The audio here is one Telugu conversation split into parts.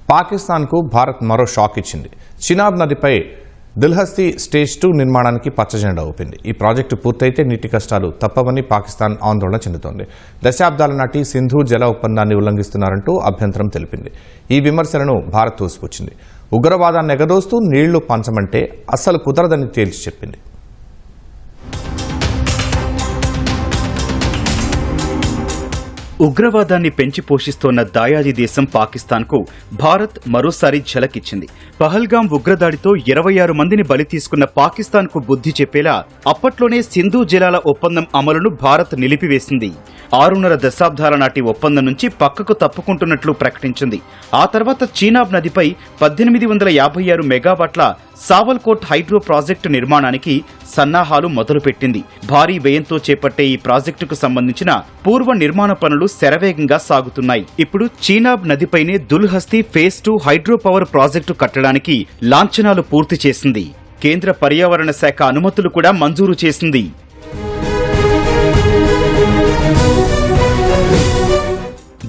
పాకిస్తాన్కు భారత్ మరో షాక్ ఇచ్చింది. చినాబ్ నదిపై దుల్హస్తీ స్టేజ్ 2 నిర్మాణానికి పచ్చజెండా ఊపింది. ఈ ప్రాజెక్టు పూర్తయితే నీటి కష్టాలు తప్పవని పాకిస్తాన్ ఆందోళన చెందుతోంది. దశాబ్దాల నాటి సింధు జల ఒప్పందాన్ని ఉల్లంఘిస్తున్నారంటూ అభ్యంతరం తెలిపింది. ఈ విమర్శలను భారత్ తోసిపుచ్చింది. ఉగ్రవాదాన్ని ఎగదోస్తూ నీళ్లు పంచమంటే అస్సలు కుదరదని తేల్చి చెప్పింది. ఉగ్రవాదాన్ని పెంచి పోషిస్తోన్న దాయాది దేశం పాకిస్తాన్కు భారత్ మరోసారి ఝలకిచ్చింది. పహల్గాం ఉగ్రదాడితో 26 మందిని బలి తీసుకున్న పాకిస్తాన్కు బుద్ధి చెప్పేలా అప్పట్లోనే సింధు జలాల ఒప్పందం అమలును భారత్ నిలిపివేసింది. 6.5 దశాబ్దాల నాటి ఒప్పందం నుంచి పక్కకు తప్పుకుంటున్నట్లు ప్రకటించింది. ఆ తర్వాత చీనాబ్ నదిపై 1856 మెగావాట్ల సావల్కోట్ హైడ్రో ప్రాజెక్టు నిర్మాణానికి సన్నాహాలు మొదలుపెట్టింది. భారీ వ్యయంతో చేపట్టే ఈ ప్రాజెక్టుకు సంబంధించిన పూర్వ నిర్మాణ పనులు శరవేగంగా సాగుతున్నాయి. ఇప్పుడు చీనాబ్ నదిపైనే Dulhasti phase 2 hydro power project కట్టడానికి లాంఛనాలు పూర్తి చేసింది. కేంద్ర పర్యావరణ శాఖ అనుమతులు కూడా మంజూరు చేసింది.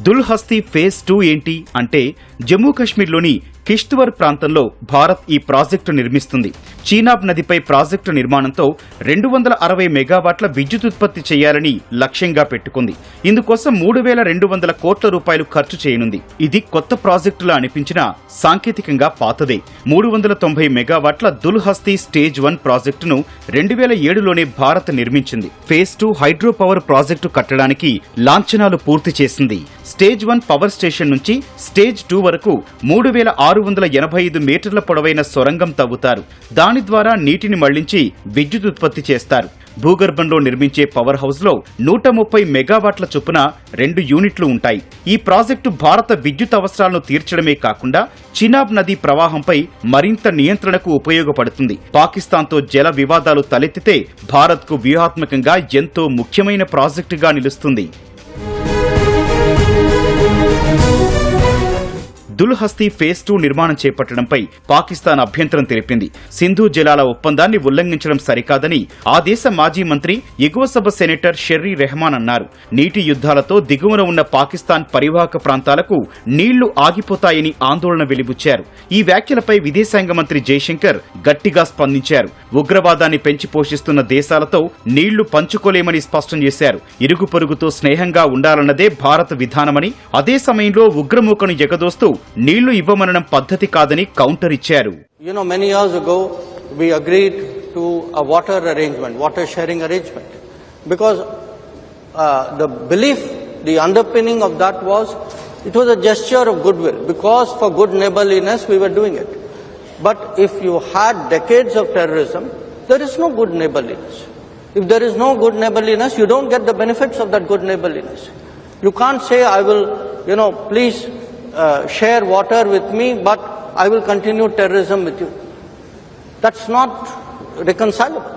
దుల్హస్తీ ఫేజ్ 2 ఏంటి అంటే జమ్మూ కశ్మీర్లోని కిష్త్వర్ ప్రాంతంలో భారత్ ఈ ప్రాజెక్టు నిర్మిస్తుంది. చీనాబ్ నదిపై ప్రాజెక్టు నిర్మాణంతో 260 మెగావాట్ల విద్యుత్ ఉత్పత్తి చేయాలని లక్ష్యంగా పెట్టుకుంది. ఇందుకోసం 3200 కోట్ల రూపాయలు ఖర్చు చేయనుంది. ఇది కొత్త ప్రాజెక్టులా అనిపించినా సాంకేతికంగా పాతదే. 390 మెగావాట్ల దుల్హస్తీ స్టేజ్ 1 ప్రాజెక్టును 2007లోనే భారత్ నిర్మించింది. ఫేజ్ 2 హైడ్రో పవర్ ప్రాజెక్టు కట్టడానికి లాంఛనాలు పూర్తి చేసింది. స్టేజ్ 1 పవర్ స్టేషన్ నుంచి స్టేజ్ 2 వరకు 3685 మీటర్ల పొడవైన సొరంగం తవ్వుతారు. దాని ద్వారా నీటిని మళ్లించి విద్యుత్ ఉత్పత్తి చేస్తారు. భూగర్భంలో నిర్మించే పవర్ హౌస్ లో 130 మెగావాట్ల చొప్పున 2 యూనిట్లు ఉంటాయి. ఈ ప్రాజెక్టు భారత విద్యుత్ అవసరాలను తీర్చడమే కాకుండా చినాబ్ నదీ ప్రవాహంపై మరింత నియంత్రణకు ఉపయోగపడుతుంది. పాకిస్తాన్తో జల వివాదాలు తలెత్తితే భారత్కు వ్యూహాత్మకంగా ఎంతో ముఖ్యమైన ప్రాజెక్టుగా నిలుస్తుంది. దుల్హస్తీ ఫేజ్ 2 నిర్మాణం చేపట్టడంపై పాకిస్తాన్ అభ్యంతరం తెలిపింది. సింధు జలాల ఒప్పందాన్ని ఉల్లంఘించడం సరికాదని ఆ దేశ మాజీ మంత్రి ఎగువ సభ సెనేటర్ షెర్రీ రెహమాన్ అన్నారు. నీటి యుద్ధాలతో దిగువన ఉన్న పాకిస్తాన్ పరివాహక ప్రాంతాలకు నీళ్లు ఆగిపోతాయని ఆందోళన వెలిబుచ్చారు. ఈ వ్యాఖ్యలపై విదేశాంగ మంత్రి జైశంకర్ గట్టిగా స్పందించారు. ఉగ్రవాదాన్ని పెంచి పోషిస్తున్న దేశాలతో నీళ్లు పంచుకోలేమని స్పష్టం చేశారు. ఇరుగు పొరుగుతో స్నేహంగా ఉండాలన్నదే భారత విధానమని, అదే సమయంలో ఉగ్రమూకను ఎగదోస్తూ నీళ్లు ఇవ్వమనడం పద్ధతి కాదని కౌంటర్ ఇచ్చారు. Many years ago we agreed to a water sharing arrangement, because the belief, the underpinning of that was it was a gesture of goodwill, because for good neighborliness we were doing it. But if you had decades of terrorism, there is no good neighborliness. If there is no good neighborliness, you don't get the benefits of that good neighborliness. You can't say I will, please share water with me, but I will continue terrorism with you. That's not reconcilable.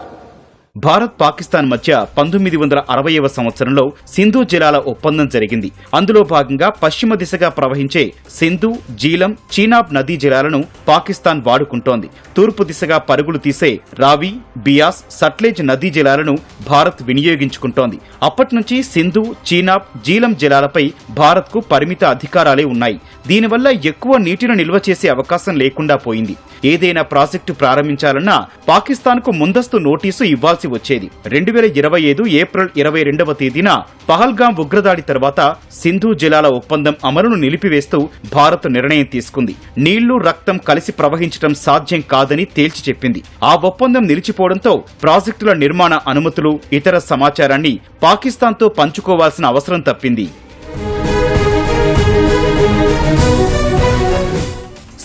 Bharat Pakistan మధ్య 1960వ సంవత్సరంలో సింధు జలాల ఒప్పందం జరిగింది. అందులో భాగంగా పశ్చిమ దిశగా ప్రవహించే సింధు, జీలం, చీనాబ్ నదీ జలాలను పాకిస్తాన్ వాడుకుంటోంది. తూర్పు దిశగా పరుగులు తీసే రావి, బియాస్, సట్లెజ్ నదీ జలాలను భారత్ వినియోగించుకుంటోంది. అప్పటి నుంచి సింధు, చీనాబ్, జీలం జలాలపై భారత్కు పరిమిత అధికారాలే ఉన్నాయి. దీనివల్ల ఎక్కువ నీటిని నిల్వ చేసే అవకాశం లేకుండా పోయింది. ఏదైనా ప్రాజెక్టు ప్రారంభించాలన్నా పాకిస్తాన్కు ముందస్తు నోటీసు ఇవ్వాల్సి వచ్చేది. 2025 ఏప్రిల్ 22వ తేదీన పహల్గాం ఉగ్రదాడి తర్వాత సింధు జలాల ఒప్పందం అమలును నిలిపివేస్తూ భారత్ నిర్ణయం తీసుకుంది. నీళ్లు, రక్తం కలిసి ప్రవహించడం సాధ్యం కాదని తేల్చి చెప్పింది. ఆ ఒప్పందం నిలిచిపోవడంతో ప్రాజెక్టుల నిర్మాణ అనుమతులు, ఇతర సమాచారాన్ని పాకిస్తాన్తో పంచుకోవాల్సిన అవసరం తప్పింది.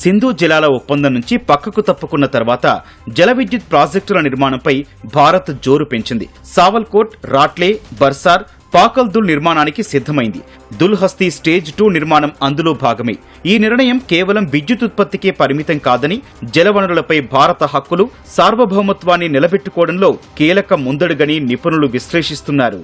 సింధు జలాల ఒప్పందం నుంచి పక్కకు తప్పుకున్న తర్వాత జల విద్యుత్ ప్రాజెక్టుల నిర్మాణంపై భారత్ జోరు పెంచింది. సావల్కోట్, రాట్లే, బర్సార్, పాకల్దుల్ నిర్మాణానికి సిద్ధమైంది. దుల్హస్తీ స్టేజ్ 2 నిర్మాణం అందులో భాగమే. ఈ నిర్ణయం కేవలం విద్యుత్ ఉత్పత్తికే పరిమితం కాదని, జలవనరులపై భారత హక్కులు, సార్వభౌమత్వాన్ని నిలబెట్టుకోవడంలో కీలక ముందడుగని నిపుణులు విశ్లేషిస్తున్నారు.